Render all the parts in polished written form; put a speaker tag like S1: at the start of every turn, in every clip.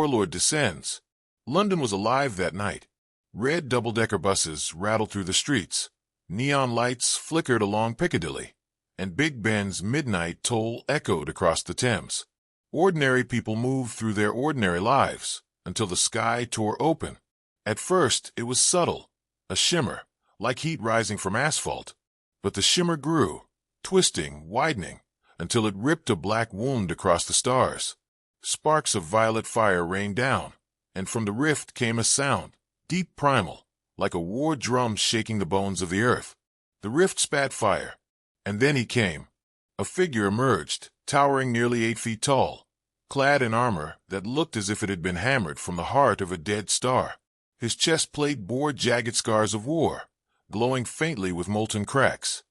S1: warlord descends. London was alive that night. Red double-decker buses rattled through the streets. Neon lights flickered along Piccadilly, and Big Ben's midnight toll echoed across the Thames. Ordinary people moved through their ordinary lives until the sky tore open. At first, it was subtle, a shimmer, like heat rising from asphalt. But the shimmer grew, twisting, widening, until it ripped a black wound across the stars. Sparks of violet fire rained down, and from the rift came a sound, deep primal, like a war drum shaking the bones of the earth. The rift spat fire, and then he came. A figure emerged, towering nearly 8 feet tall, clad in armor that looked as if it had been hammered from the heart of a dead star. His chest plate bore jagged scars of war, glowing faintly with molten cracks.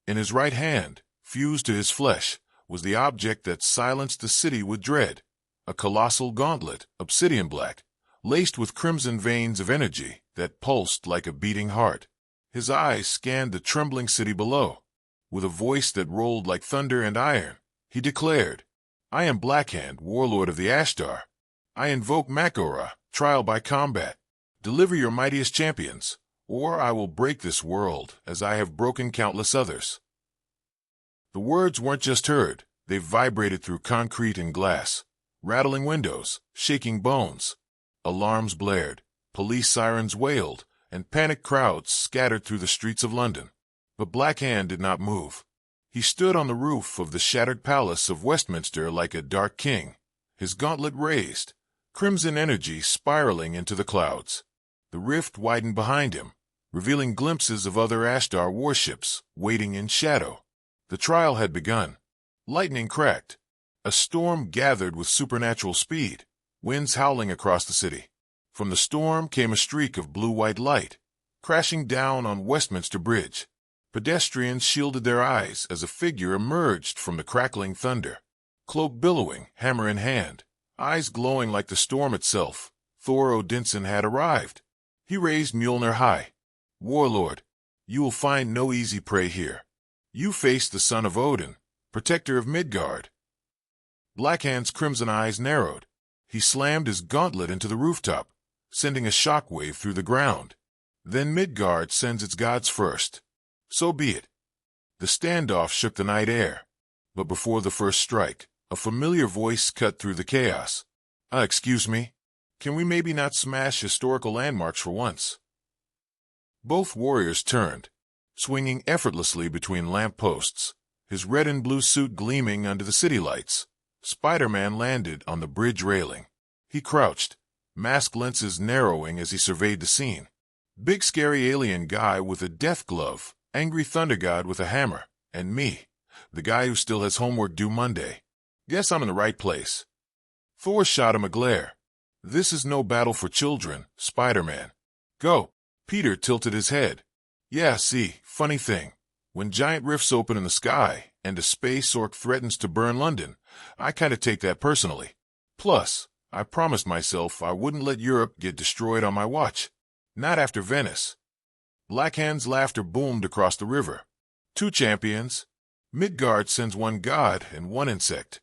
S1: In his right hand, fused to his flesh, was the object that silenced the city with dread, a colossal gauntlet, obsidian black, laced with crimson veins of energy that pulsed like a beating heart. His eyes scanned the trembling city below. With a voice that rolled like thunder and iron, he declared, "I am Blackhand, warlord of the Ashdar. I invoke Mak'gora, trial by combat. Deliver your mightiest champions, or I will break this world as I have broken countless others." The words weren't just heard, they vibrated through concrete and glass, rattling windows, shaking bones. Alarms blared, police sirens wailed, and panicked crowds scattered through the streets of London. But Blackhand did not move. He stood on the roof of the shattered palace of Westminster like a dark king, his gauntlet raised, crimson energy spiraling into the clouds. The rift widened behind him, revealing glimpses of other Ashdar warships waiting in shadow. The trial had begun. Lightning cracked. A storm gathered with supernatural speed, winds howling across the city. From the storm came a streak of blue-white light, crashing down on Westminster Bridge. Pedestrians shielded their eyes as a figure emerged from the crackling thunder. Cloak billowing, hammer in hand, eyes glowing like the storm itself, Thor Odinson had arrived. He raised Mjolnir high. "Warlord, you will find no easy prey here. You face the son of Odin, protector of Midgard." Blackhand's crimson eyes narrowed. He slammed his gauntlet into the rooftop, sending a shockwave through the ground. Then Midgard sends its gods first. So be it. The standoff shook the night air. But before the first strike, a familiar voice cut through the chaos. Excuse me. Can we maybe not smash historical landmarks for once?" Both warriors turned, swinging effortlessly between lampposts, his red and blue suit gleaming under the city lights. Spider-Man landed on the bridge railing. He crouched, mask lenses narrowing as he surveyed the scene. Big scary alien guy with a death glove, angry thunder god with a hammer, and me, the guy who still has homework due Monday. Guess I'm in the right place. Thor shot him a glare. "This is no battle for children, Spider-Man. Go." Peter tilted his head. "Yeah, see, funny thing. When giant rifts open in the sky and a space orc threatens to burn London, I kinda take that personally. Plus, I promised myself I wouldn't let Europe get destroyed on my watch. Not after Venice." Blackhand's laughter boomed across the river. "Two champions. Midgard sends one god and one insect."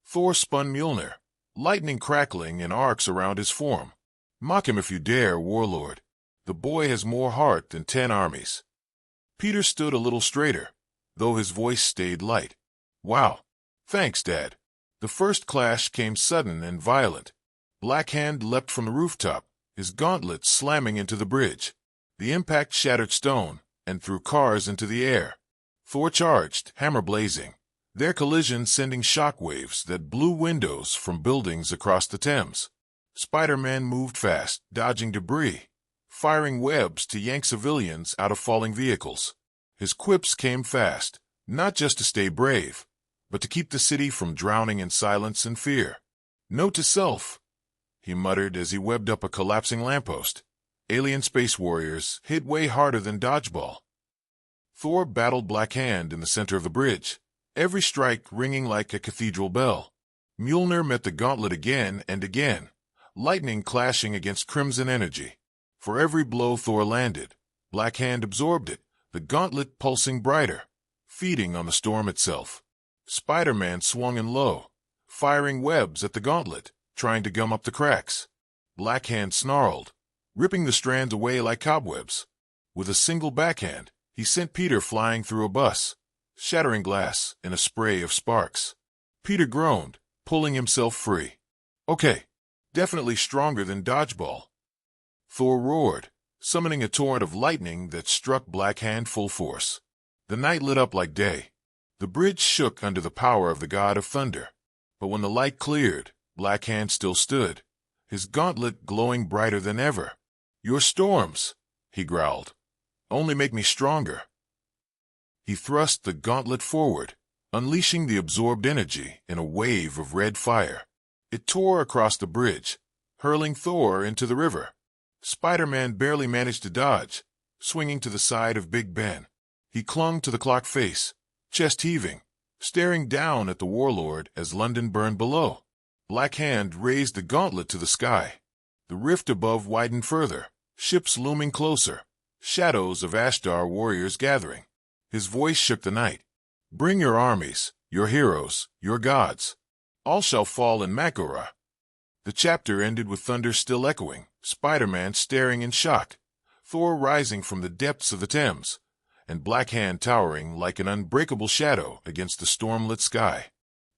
S1: Thor spun Mjolnir, lightning crackling in arcs around his form. "Mock him if you dare, warlord. The boy has more heart than 10 armies." Peter stood a little straighter, though his voice stayed light. "Wow. Thanks, Dad." The first clash came sudden and violent. Blackhand leapt from the rooftop, his gauntlet slamming into the bridge. The impact shattered stone and threw cars into the air. Thor charged, hammer blazing, their collision sending shockwaves that blew windows from buildings across the Thames. Spider-Man moved fast, dodging debris, firing webs to yank civilians out of falling vehicles. His quips came fast, not just to stay brave, but to keep the city from drowning in silence and fear. "Note to self," he muttered as he webbed up a collapsing lamppost. "Alien space warriors hit way harder than dodgeball." Thor battled Blackhand in the center of the bridge, every strike ringing like a cathedral bell. Mjolnir met the gauntlet again and again, lightning clashing against crimson energy. For every blow Thor landed, Blackhand absorbed it, the gauntlet pulsing brighter, feeding on the storm itself. Spider-Man swung in low, firing webs at the gauntlet, trying to gum up the cracks. Blackhand snarled, ripping the strands away like cobwebs. With a single backhand, he sent Peter flying through a bus, shattering glass in a spray of sparks. Peter groaned, pulling himself free. Okay, definitely stronger than dodgeball. Thor roared, summoning a torrent of lightning that struck Blackhand full force. The night lit up like day. The bridge shook under the power of the god of thunder. But when the light cleared, Blackhand still stood, his gauntlet glowing brighter than ever. "Your storms," he growled, "only make me stronger." He thrust the gauntlet forward, unleashing the absorbed energy in a wave of red fire. It tore across the bridge, hurling Thor into the river. Spider-Man barely managed to dodge, swinging to the side of Big Ben. He clung to the clock face, chest heaving, staring down at the warlord as London burned below. Blackhand raised the gauntlet to the sky. The rift above widened further, ships looming closer, shadows of Ashdar warriors gathering. His voice shook the night. "Bring your armies, your heroes, your gods. All shall fall in Mak'gora." The chapter ended with thunder still echoing, Spider-Man staring in shock, Thor rising from the depths of the Thames, and Blackhand towering like an unbreakable shadow against the storm-lit sky.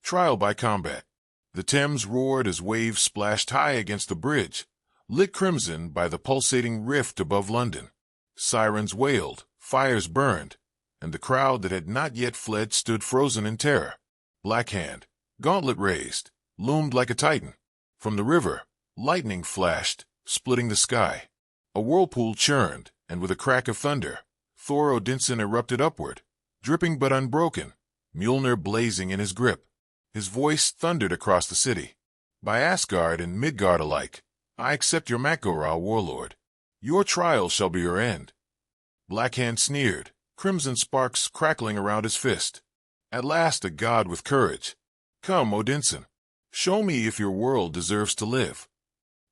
S1: Trial by combat. The Thames roared as waves splashed high against the bridge, lit crimson by the pulsating rift above London. Sirens wailed, fires burned, and the crowd that had not yet fled stood frozen in terror. Blackhand, gauntlet raised, loomed like a titan. From the river, lightning flashed, splitting the sky. A whirlpool churned, and with a crack of thunder, Thor Odinson erupted upward, dripping but unbroken, Mjolnir blazing in his grip. His voice thundered across the city. "By Asgard and Midgard alike, I accept your Mak'gora, warlord. Your trial shall be your end." Blackhand sneered, crimson sparks crackling around his fist. "At last a god with courage. Come, Odinson. Show me if your world deserves to live."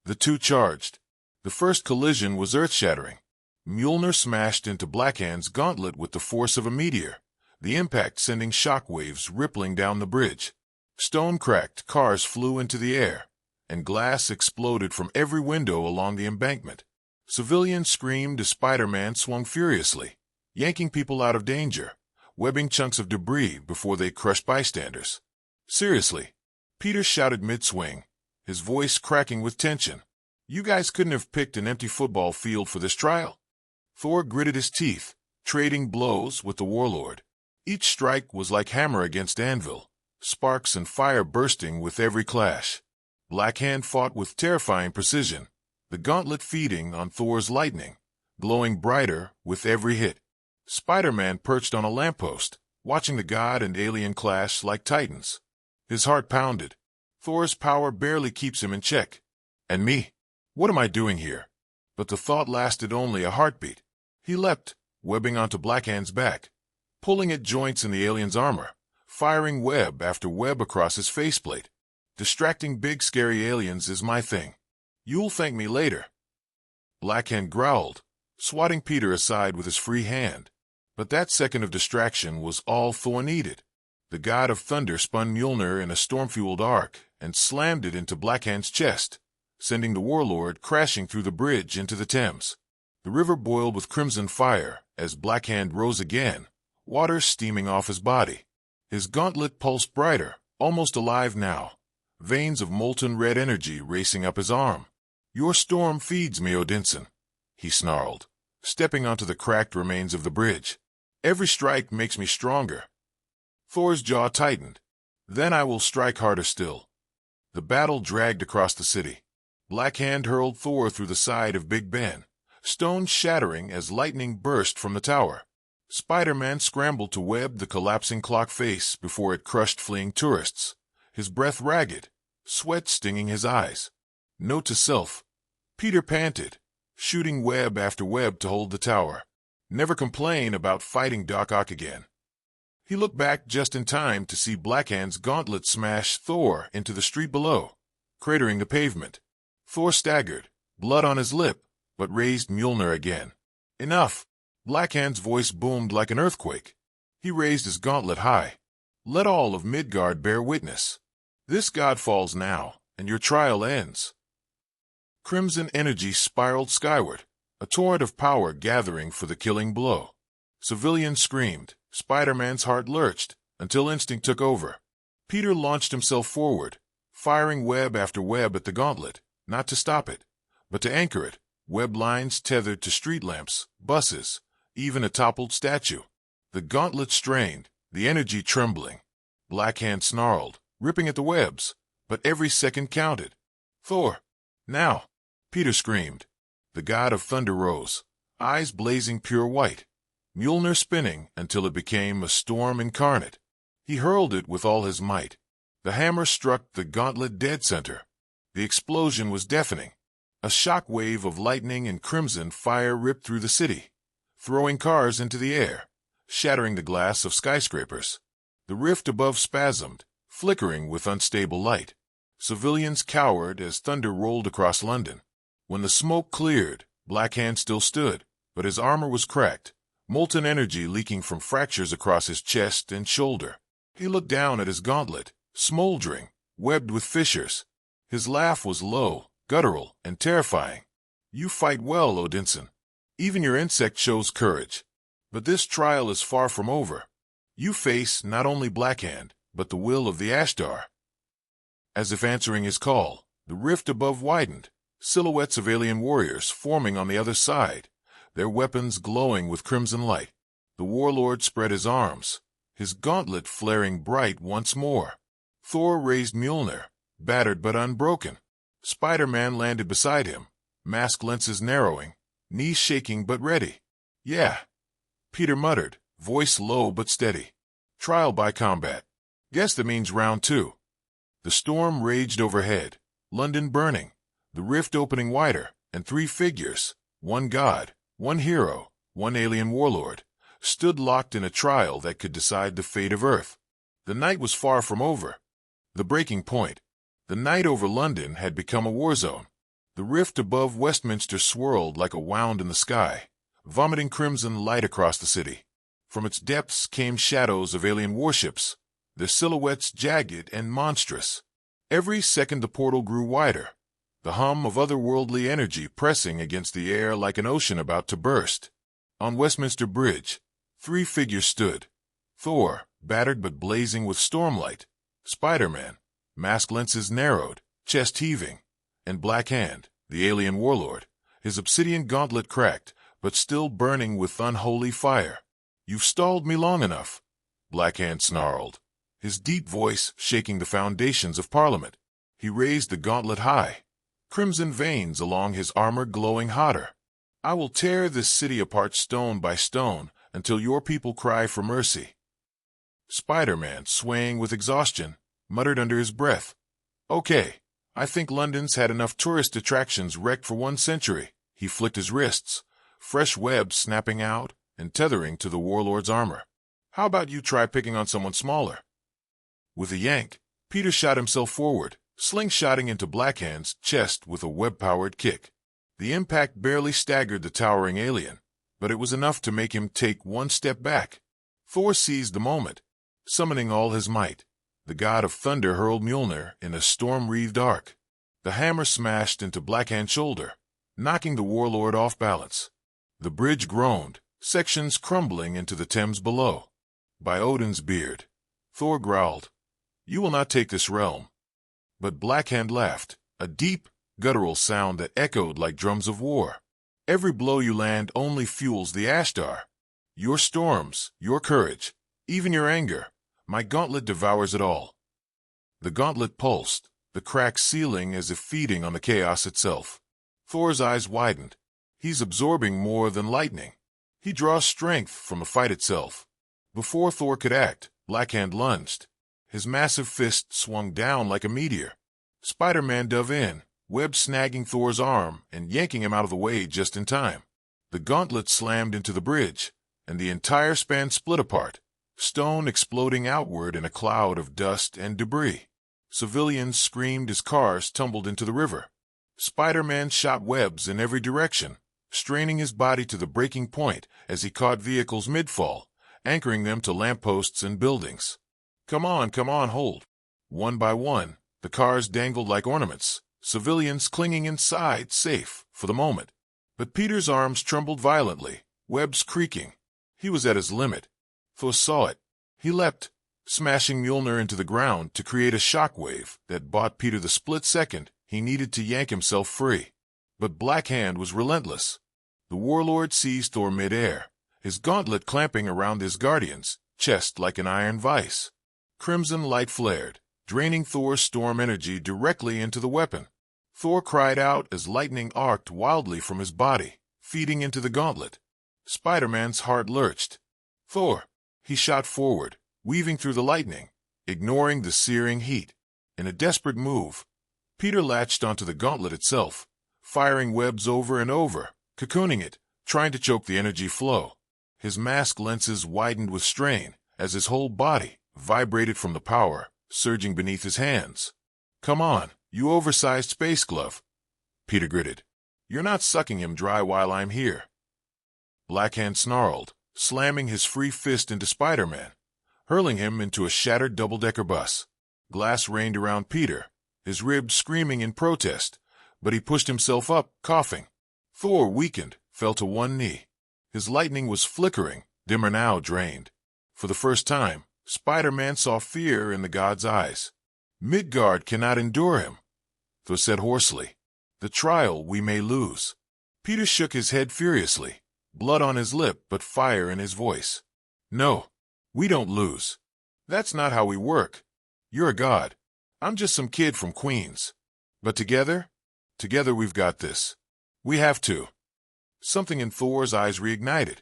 S1: The two charged. The first collision was earth-shattering. Mjolnir smashed into Blackhand's gauntlet with the force of a meteor, the impact sending shockwaves rippling down the bridge. Stone cracked, cars flew into the air, and glass exploded from every window along the embankment. Civilians screamed as Spider-Man swung furiously, yanking people out of danger, webbing chunks of debris before they crushed bystanders. "Seriously," Peter shouted mid-swing, his voice cracking with tension. "You guys couldn't have picked an empty football field for this trial?" Thor gritted his teeth, trading blows with the warlord. Each strike was like hammer against anvil, sparks and fire bursting with every clash. Blackhand fought with terrifying precision, the gauntlet feeding on Thor's lightning, glowing brighter with every hit. Spider-Man perched on a lamppost, watching the god and alien clash like titans. His heart pounded. Thor's power barely keeps him in check. And me? What am I doing here? But the thought lasted only a heartbeat. He leapt, webbing onto Blackhand's back, pulling at joints in the alien's armor, firing web after web across his faceplate. Distracting big scary aliens is my thing. You'll thank me later. Blackhand growled, swatting Peter aside with his free hand. But that second of distraction was all Thor needed. The god of thunder spun Mjolnir in a storm-fueled arc and slammed it into Blackhand's chest, sending the warlord crashing through the bridge into the Thames. The river boiled with crimson fire as Blackhand rose again, water steaming off his body. His gauntlet pulsed brighter, almost alive now, veins of molten red energy racing up his arm. "Your storm feeds me, Odinson," he snarled, stepping onto the cracked remains of the bridge. "Every strike makes me stronger." Thor's jaw tightened. "Then I will strike harder still." The battle dragged across the city. Blackhand hurled Thor through the side of Big Ben, stones shattering as lightning burst from the tower. Spider-Man scrambled to web the collapsing clock face before it crushed fleeing tourists, his breath ragged, sweat stinging his eyes. Note to self: Peter panted, shooting web after web to hold the tower. Never complain about fighting Doc Ock again. He looked back just in time to see Blackhand's gauntlet smash Thor into the street below, cratering the pavement. Thor staggered, blood on his lip, but raised Mjolnir again. "Enough!" Blackhand's voice boomed like an earthquake. He raised his gauntlet high. "Let all of Midgard bear witness. This god falls now, and your trial ends. Crimson energy spiraled skyward, a torrent of power gathering for the killing blow. Civilians screamed, Spider-Man's heart lurched, until instinct took over. Peter launched himself forward, firing web after web at the gauntlet, not to stop it, but to anchor it, web lines tethered to street lamps, buses, even a toppled statue. The gauntlet strained, the energy trembling. Blackhand snarled, ripping at the webs, but every second counted. Thor! Now! Peter screamed. The god of thunder rose, eyes blazing pure white, Mjolnir spinning until it became a storm incarnate. He hurled it with all his might. The hammer struck the gauntlet dead center. The explosion was deafening. A shock wave of lightning and crimson fire ripped through the city, throwing cars into the air, shattering the glass of skyscrapers. The rift above spasmed, flickering with unstable light. Civilians cowered as thunder rolled across London. When the smoke cleared, Blackhand still stood, but his armor was cracked, molten energy leaking from fractures across his chest and shoulder. He looked down at his gauntlet, smoldering, webbed with fissures. His laugh was low, guttural, and terrifying. You fight well, Odinson. Even your insect shows courage. But this trial is far from over. You face not only Blackhand, but the will of the Ashdar. As if answering his call, the rift above widened, silhouettes of alien warriors forming on the other side, their weapons glowing with crimson light. The warlord spread his arms, his gauntlet flaring bright once more. Thor raised Mjolnir, battered but unbroken. Spider-Man landed beside him, mask lenses narrowing, knees shaking but ready. Yeah, Peter muttered, voice low but steady. Trial by combat. Guess that means round 2. The storm raged overhead, London burning, the rift opening wider, and 3 figures, one god, one hero, one alien warlord, stood locked in a trial that could decide the fate of Earth. The night was far from over. The breaking point. The night over London had become a war zone. The rift above Westminster swirled like a wound in the sky, vomiting crimson light across the city. From its depths came shadows of alien warships, their silhouettes jagged and monstrous. Every second the portal grew wider, the hum of otherworldly energy pressing against the air like an ocean about to burst. On Westminster Bridge, 3 figures stood. Thor, battered but blazing with stormlight. Spider-Man, mask lenses narrowed, chest heaving. And Blackhand, the alien warlord, his obsidian gauntlet cracked, but still burning with unholy fire. You've stalled me long enough, Blackhand snarled, his deep voice shaking the foundations of Parliament. He raised the gauntlet high, crimson veins along his armor glowing hotter. I will tear this city apart stone by stone until your people cry for mercy. Spider-Man, swaying with exhaustion, muttered under his breath, Okay, I think London's had enough tourist attractions wrecked for 1 century. He flicked his wrists, fresh webs snapping out and tethering to the warlord's armor. How about you try picking on someone smaller? With a yank, Peter shot himself forward, slingshotting into Blackhand's chest with a web-powered kick. The impact barely staggered the towering alien, but it was enough to make him take 1 step back. Thor seized the moment, summoning all his might. The god of thunder hurled Mjolnir in a storm-wreathed arc. The hammer smashed into Blackhand's shoulder, knocking the warlord off balance. The bridge groaned, sections crumbling into the Thames below. By Odin's beard, Thor growled, You will not take this realm. But Blackhand laughed, a deep, guttural sound that echoed like drums of war. Every blow you land only fuels the Ashdar. Your storms, your courage, even your anger, my gauntlet devours it all. The gauntlet pulsed, the crack sealing as if feeding on the chaos itself. Thor's eyes widened. He's absorbing more than lightning. He draws strength from the fight itself. Before Thor could act, Blackhand lunged. His massive fist swung down like a meteor. Spider-Man dove in, web snagging Thor's arm and yanking him out of the way just in time. The gauntlet slammed into the bridge, and the entire span split apart, stone exploding outward in a cloud of dust and debris. Civilians screamed as cars tumbled into the river. Spider-Man shot webs in every direction, straining his body to the breaking point as he caught vehicles mid-fall, anchoring them to lampposts and buildings. Come on, hold. One by one, The cars dangled like ornaments, civilians clinging inside, safe for the moment. But Peter's arms trembled violently, webs creaking. He was at his limit. Thor saw it. He leapt, smashing Mjolnir into the ground to create a shockwave that bought Peter the split second he needed to yank himself free. But Blackhand was relentless. The warlord seized Thor mid-air, his gauntlet clamping around his guardian's chest like an iron vice. Crimson light flared, draining Thor's storm energy directly into the weapon. Thor cried out as lightning arced wildly from his body, feeding into the gauntlet. Spider-Man's heart lurched. Thor! He shot forward, weaving through the lightning, ignoring the searing heat. In a desperate move, Peter latched onto the gauntlet itself, firing webs over and over, cocooning it, trying to choke the energy flow. His mask lenses widened with strain as his whole body vibrated from the power surging beneath his hands. "Come on, you oversized space glove," Peter gritted. "You're not sucking him dry while I'm here." Blackhand snarled, slamming his free fist into Spider-Man, hurling him into a shattered double-decker bus. Glass rained around Peter, his ribs screaming in protest, but he pushed himself up, coughing. Thor, weakened, fell to one knee. His lightning was flickering, dimmer now drained. For the first time, Spider-Man saw fear in the god's eyes. "Midgard cannot endure him," Thor said hoarsely. "The trial we may lose." Peter shook his head furiously, blood on his lip but fire in his voice. "No, we don't lose. That's not how we work. You're a god. I'm just some kid from Queens. But together we've got this. We have to." Something in Thor's eyes reignited.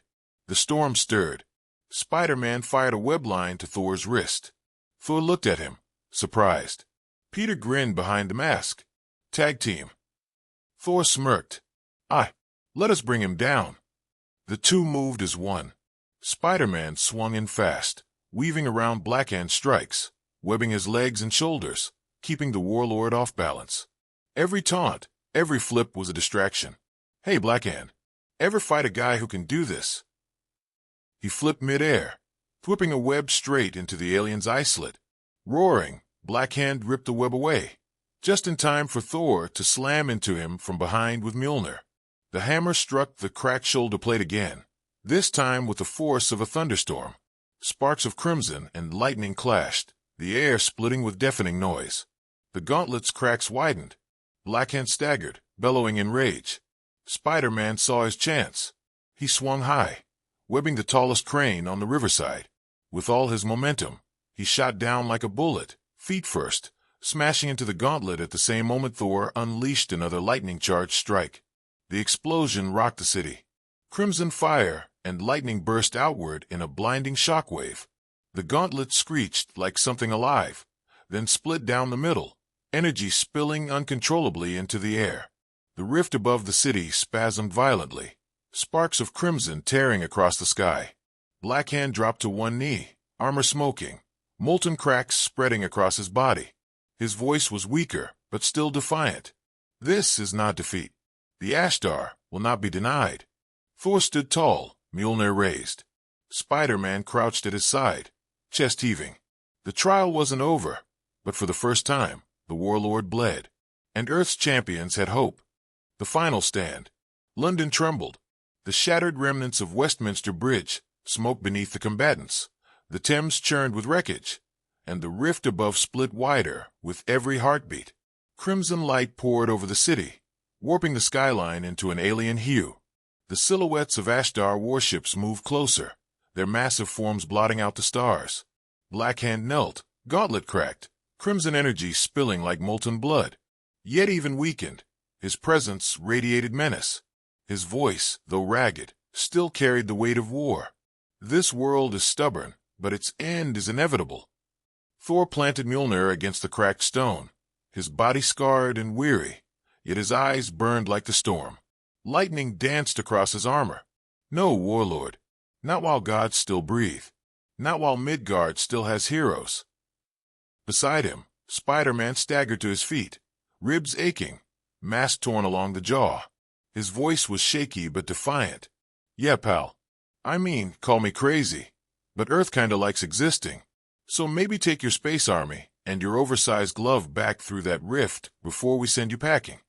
S1: The storm stirred. Spider-Man fired a web line to Thor's wrist. Thor looked at him, surprised. Peter grinned behind the mask. "Tag team." Thor smirked. Let us bring him down." The two moved as one. Spider-Man swung in fast, weaving around Blackhand's strikes, webbing his legs and shoulders, keeping the warlord off balance. Every taunt, every flip was a distraction. "Hey, Blackhand, ever fight a guy who can do this?" He flipped mid-air, whipping a web straight into the alien's eye slit. Roaring, Blackhand ripped the web away, just in time for Thor to slam into him from behind with Mjolnir. The hammer struck the cracked shoulder plate again, this time with the force of a thunderstorm. Sparks of crimson and lightning clashed, the air splitting with deafening noise. The gauntlet's cracks widened. Blackhand staggered, bellowing in rage. Spider-Man saw his chance. He swung high, webbing the tallest crane on the riverside. With all his momentum, he shot down like a bullet, feet first, smashing into the gauntlet at the same moment Thor unleashed another lightning-charged strike. The explosion rocked the city. Crimson fire and lightning burst outward in a blinding shockwave. The gauntlet screeched like something alive, then split down the middle, energy spilling uncontrollably into the air. The rift above the city spasmed violently, sparks of crimson tearing across the sky. Blackhand dropped to one knee, armor smoking, molten cracks spreading across his body. His voice was weaker, but still defiant. "This is not defeat. The Ashdar will not be denied." Thor stood tall, Mjolnir raised. Spider-Man crouched at his side, chest heaving. The trial wasn't over, but for the first time, the warlord bled. And Earth's champions had hope. The final stand. London trembled. The shattered remnants of Westminster Bridge smoked beneath the combatants. The Thames churned with wreckage, and the rift above split wider with every heartbeat. Crimson light poured over the city, warping the skyline into an alien hue. The silhouettes of Ashdar warships moved closer, their massive forms blotting out the stars. Blackhand knelt, gauntlet cracked, crimson energy spilling like molten blood. Yet even weakened, his presence radiated menace. His voice, though ragged, still carried the weight of war. "This world is stubborn, but its end is inevitable." Thor planted Mjolnir against the cracked stone, his body scarred and weary, yet his eyes burned like the storm. Lightning danced across his armor. No, warlord. Not while gods still breathe. Not while Midgard still has heroes. Beside him, Spider-Man staggered to his feet, ribs aching, mask torn along the jaw. His voice was shaky but defiant. "Yeah, pal. I mean, call me crazy, but Earth kinda likes existing. So maybe take your space army and your oversized glove back through that rift before we send you packing."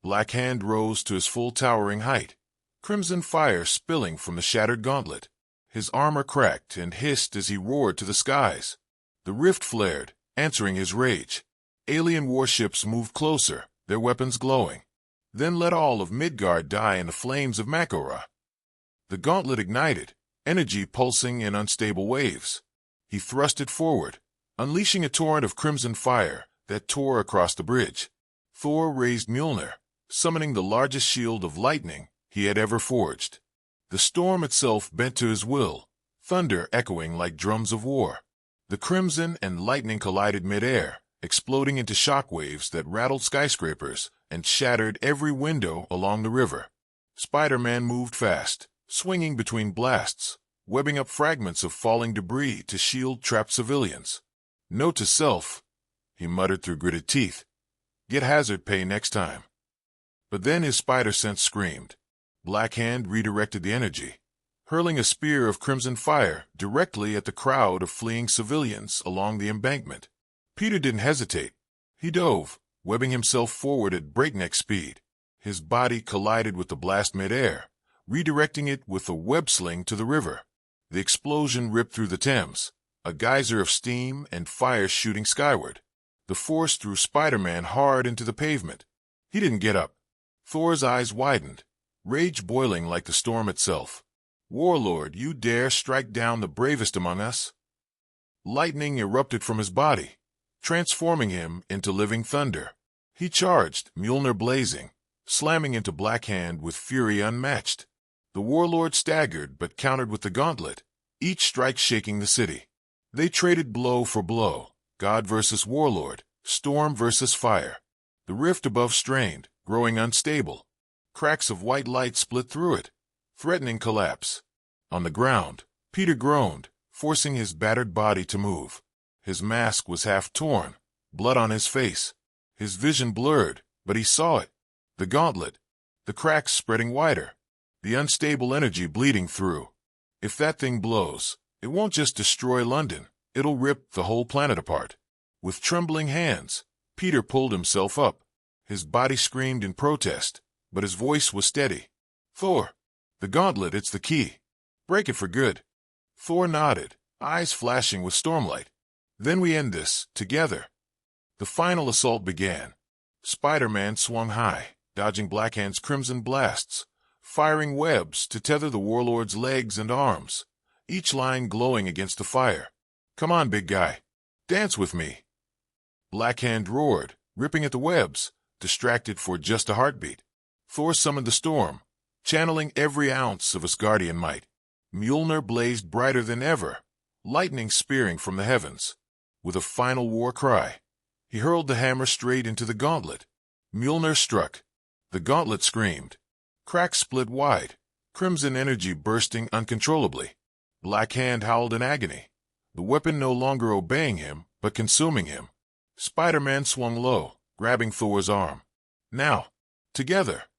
S1: Blackhand rose to his full towering height, crimson fire spilling from the shattered gauntlet. His armor cracked and hissed as he roared to the skies. The rift flared, answering his rage. Alien warships moved closer, their weapons glowing. Then let all of Midgard die in the flames of Mak'gora. The gauntlet ignited, energy pulsing in unstable waves. He thrust it forward, unleashing a torrent of crimson fire that tore across the bridge. Thor raised Mjolnir, summoning the largest shield of lightning he had ever forged. The storm itself bent to his will, thunder echoing like drums of war. The crimson and lightning collided midair, exploding into shockwaves that rattled skyscrapers and shattered every window along the river. Spider-Man moved fast, swinging between blasts, webbing up fragments of falling debris to shield trapped civilians. "Note to self," he muttered through gritted teeth. "Get hazard pay next time." But then his spider sense screamed. Blackhand redirected the energy, hurling a spear of crimson fire directly at the crowd of fleeing civilians along the embankment. Peter didn't hesitate. He dove, webbing himself forward at breakneck speed. His body collided with the blast midair, redirecting it with a web sling to the river. The explosion ripped through the Thames, a geyser of steam and fire shooting skyward. The force threw Spider-Man hard into the pavement. He didn't get up. Thor's eyes widened, rage boiling like the storm itself. "Warlord, you dare strike down the bravest among us?" Lightning erupted from his body, transforming him into living thunder. He charged, Mjolnir blazing, slamming into Blackhand with fury unmatched. The warlord staggered but countered with the gauntlet, each strike shaking the city. They traded blow for blow, god versus warlord, storm versus fire. The rift above strained, growing unstable. Cracks of white light split through it, threatening collapse. On the ground, Peter groaned, forcing his battered body to move. His mask was half torn, blood on his face. His vision blurred, but he saw it. The gauntlet, the cracks spreading wider, the unstable energy bleeding through. If that thing blows, it won't just destroy London, it'll rip the whole planet apart. With trembling hands, Peter pulled himself up. His body screamed in protest, but his voice was steady. "Thor, the gauntlet, it's the key. Break it for good." Thor nodded, eyes flashing with stormlight. "Then we end this, together." The final assault began. Spider-Man swung high, dodging Blackhand's crimson blasts, firing webs to tether the warlord's legs and arms, each line glowing against the fire. "Come on, big guy. Dance with me." Blackhand roared, ripping at the webs, distracted for just a heartbeat. Thor summoned the storm, channeling every ounce of Asgardian might. Mjolnir blazed brighter than ever, lightning spearing from the heavens. With a final war cry, he hurled the hammer straight into the gauntlet. Mjolnir struck. The gauntlet screamed. Cracks split wide, crimson energy bursting uncontrollably. Blackhand howled in agony, the weapon no longer obeying him, but consuming him. Spider-Man swung low, grabbing Thor's arm. "Now, together."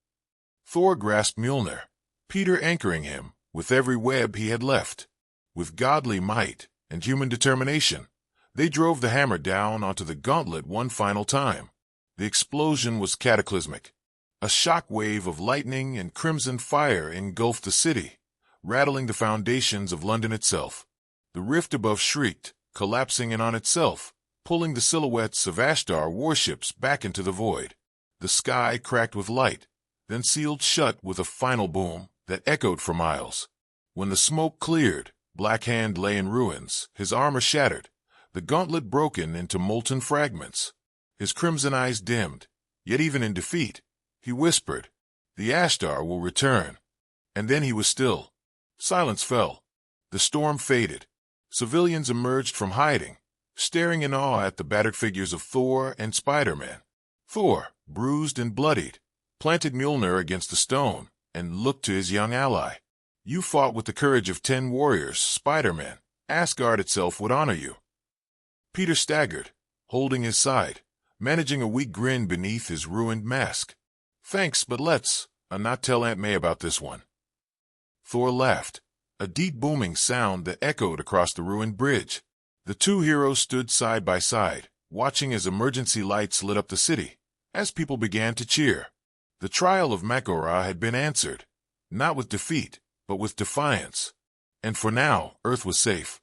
S1: Thor grasped Mjolnir, Peter anchoring him with every web he had left. With godly might and human determination, they drove the hammer down onto the gauntlet one final time. The explosion was cataclysmic. A shock wave of lightning and crimson fire engulfed the city, rattling the foundations of London itself. The rift above shrieked, collapsing in on itself, pulling the silhouettes of Ashdar warships back into the void. The sky cracked with light, then sealed shut with a final boom that echoed for miles. When the smoke cleared, Blackhand lay in ruins, his armor shattered, the gauntlet broken into molten fragments. His crimson eyes dimmed, yet even in defeat, he whispered, "The Ashdar will return." And then he was still. Silence fell. The storm faded. Civilians emerged from hiding, staring in awe at the battered figures of Thor and Spider-Man. Thor, bruised and bloodied, planted Mjolnir against the stone and looked to his young ally. "You fought with the courage of 10 warriors, Spider-Man. Asgard itself would honor you." Peter staggered, holding his side, managing a weak grin beneath his ruined mask. "Thanks, but let's not tell Aunt May about this one." Thor laughed, a deep booming sound that echoed across the ruined bridge. The two heroes stood side by side, watching as emergency lights lit up the city, as people began to cheer. The trial of Mak'gora had been answered, not with defeat, but with defiance. And for now, Earth was safe.